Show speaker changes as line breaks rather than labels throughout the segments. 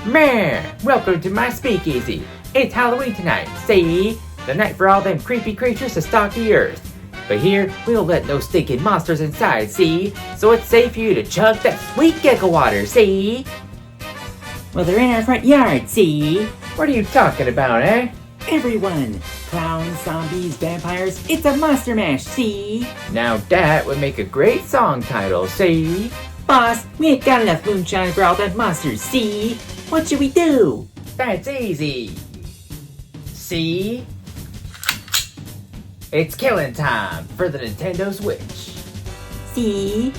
Man, welcome to my speakeasy. It's Halloween tonight, see? The night for all them creepy creatures to stalk the earth. But here, we don't let no stinking monsters inside, see? So it's safe for you to chug that sweet gecko water, see?
Well, they're in our front yard, see?
What are you talking about, eh?
Everyone! Clowns, zombies, vampires, it's a monster mash, see?
Now that would make a great song title, see?
Boss, we ain't got enough moonshine for all that monsters, see? What should we do?
That's easy. See? It's Killing Time for the Nintendo Switch.
See?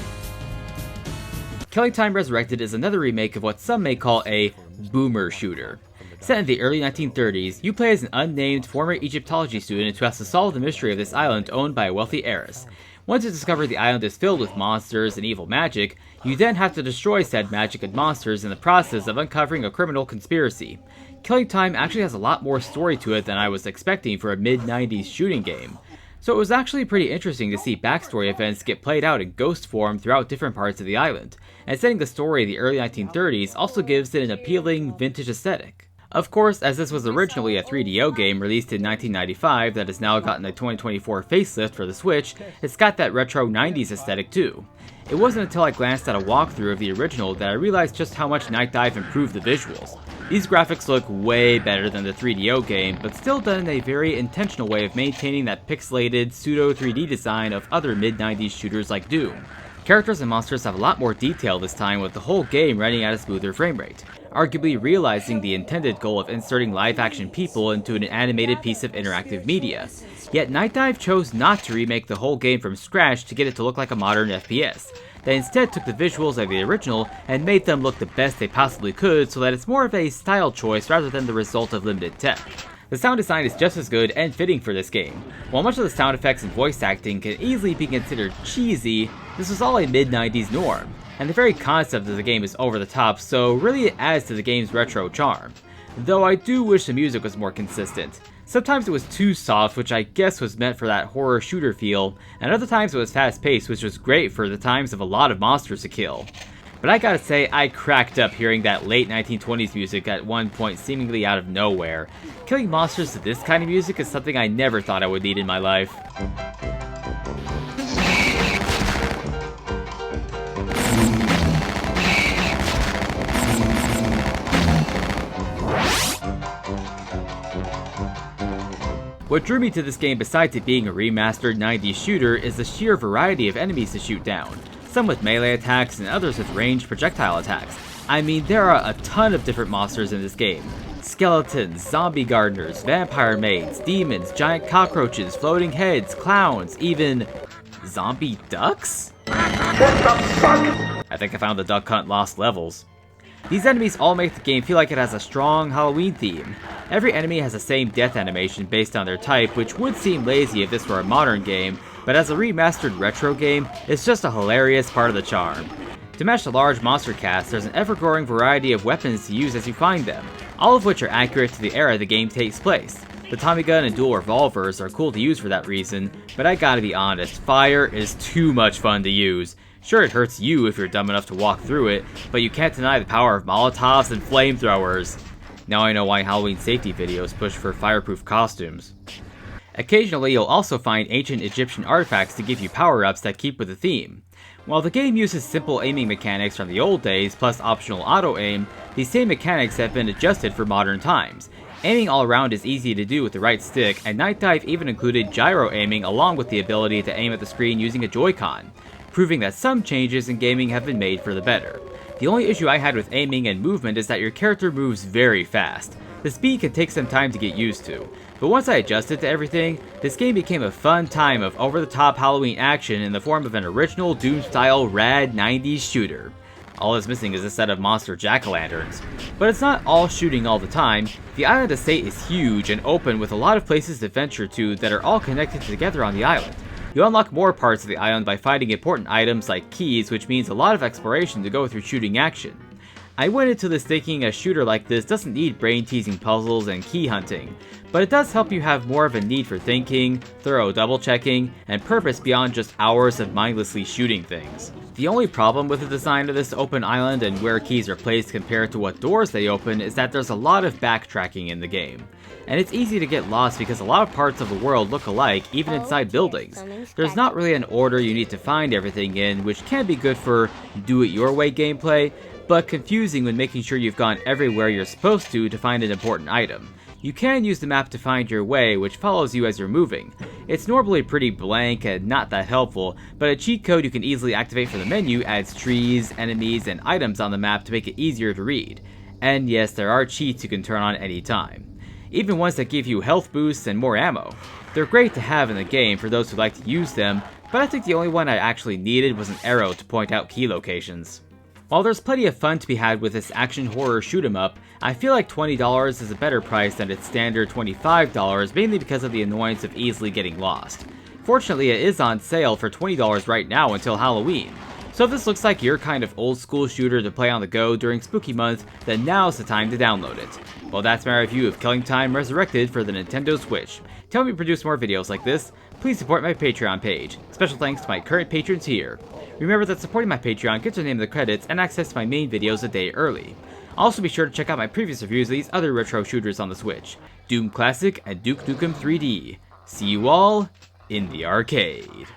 Killing Time Resurrected is another remake of what some may call a boomer shooter. Set in the early 1930s, you play as an unnamed former Egyptology student who has to solve the mystery of this island owned by a wealthy heiress. Once you discover the island is filled with monsters and evil magic, you then have to destroy said magic and monsters in the process of uncovering a criminal conspiracy. Killing Time actually has a lot more story to it than I was expecting for a mid-90s shooting game. So it was actually pretty interesting to see backstory events get played out in ghost form throughout different parts of the island, and setting the story in the early 1930s also gives it an appealing vintage aesthetic. Of course, as this was originally a 3DO game released in 1995 that has now gotten a 2024 facelift for the Switch, it's got that retro 90s aesthetic too. It wasn't until I glanced at a walkthrough of the original that I realized just how much Nightdive improved the visuals. These graphics look way better than the 3DO game, but still done in a very intentional way of maintaining that pixelated, pseudo-3D design of other mid-90s shooters like Doom. Characters and monsters have a lot more detail this time, with the whole game running at a smoother frame rate, arguably realizing the intended goal of inserting live-action people into an animated piece of interactive media. Yet Nightdive chose not to remake the whole game from scratch to get it to look like a modern FPS. They instead took the visuals of the original and made them look the best they possibly could so that it's more of a style choice rather than the result of limited tech. The sound design is just as good and fitting for this game. While much of the sound effects and voice acting can easily be considered cheesy, this was all a mid-90s norm, and the very concept of the game is over the top, so really it adds to the game's retro charm. Though I do wish the music was more consistent. Sometimes it was too soft, which I guess was meant for that horror shooter feel, and other times it was fast-paced, which was great for the times of a lot of monsters to kill. But I gotta say, I cracked up hearing that late 1920s music at one point seemingly out of nowhere. Killing monsters to this kind of music is something I never thought I would need in my life. What drew me to this game besides it being a remastered 90s shooter is the sheer variety of enemies to shoot down. Some with melee attacks and others with ranged projectile attacks. I mean, there are a ton of different monsters in this game. Skeletons, zombie gardeners, vampire maids, demons, giant cockroaches, floating heads, clowns, even zombie ducks? What the fuck? I think I found the Duck Hunt Lost Levels. These enemies all make the game feel like it has a strong Halloween theme. Every enemy has the same death animation based on their type, which would seem lazy if this were a modern game, but as a remastered retro game, it's just a hilarious part of the charm. To match the large monster cast, there's an ever-growing variety of weapons to use as you find them, all of which are accurate to the era the game takes place. The Tommy gun and dual revolvers are cool to use for that reason, but I gotta be honest, fire is too much fun to use. Sure, it hurts you if you're dumb enough to walk through it, but you can't deny the power of Molotovs and flamethrowers. Now I know why Halloween safety videos push for fireproof costumes. Occasionally, you'll also find ancient Egyptian artifacts to give you power-ups that keep with the theme. While the game uses simple aiming mechanics from the old days, plus optional auto-aim, these same mechanics have been adjusted for modern times. Aiming all around is easy to do with the right stick, and Nightdive even included gyro aiming along with the ability to aim at the screen using a Joy-Con, proving that some changes in gaming have been made for the better. The only issue I had with aiming and movement is that your character moves very fast. The speed can take some time to get used to, but once I adjusted to everything, this game became a fun time of over-the-top Halloween action in the form of an original Doom-style rad 90s shooter. All that's missing is a set of monster jack-o'-lanterns. But it's not all shooting all the time. The island estate is huge and open with a lot of places to venture to that are all connected together on the island. You unlock more parts of the island by finding important items like keys, which means a lot of exploration to go through shooting action. I went into this thinking a shooter like this doesn't need brain-teasing puzzles and key hunting, but it does help you have more of a need for thinking, thorough double-checking, and purpose beyond just hours of mindlessly shooting things. The only problem with the design of this open island and where keys are placed compared to what doors they open is that there's a lot of backtracking in the game. And it's easy to get lost because a lot of parts of the world look alike, even inside buildings. There's not really an order you need to find everything in, which can be good for do-it-your-way gameplay, but confusing when making sure you've gone everywhere you're supposed to find an important item. You can use the map to find your way, which follows you as you're moving. It's normally pretty blank and not that helpful, but a cheat code you can easily activate from the menu adds trees, enemies, and items on the map to make it easier to read. And yes, there are cheats you can turn on any time. Even ones that give you health boosts and more ammo. They're great to have in the game for those who like to use them, but I think the only one I actually needed was an arrow to point out key locations. While there's plenty of fun to be had with this action horror shoot 'em up, I feel like $20 is a better price than its standard $25, mainly because of the annoyance of easily getting lost. Fortunately, it is on sale for $20 right now until Halloween. So if this looks like your kind of old school shooter to play on the go during spooky month, then now's the time to download it. Well, that's my review of Killing Time Resurrected for the Nintendo Switch. To help me produce more videos like this, please support my Patreon page. Special thanks to my current patrons here. Remember that supporting my Patreon gets your name in the credits and access to my main videos a day early. Also be sure to check out my previous reviews of these other retro shooters on the Switch, Doom Classic and Duke Nukem 3D. See you all in the arcade.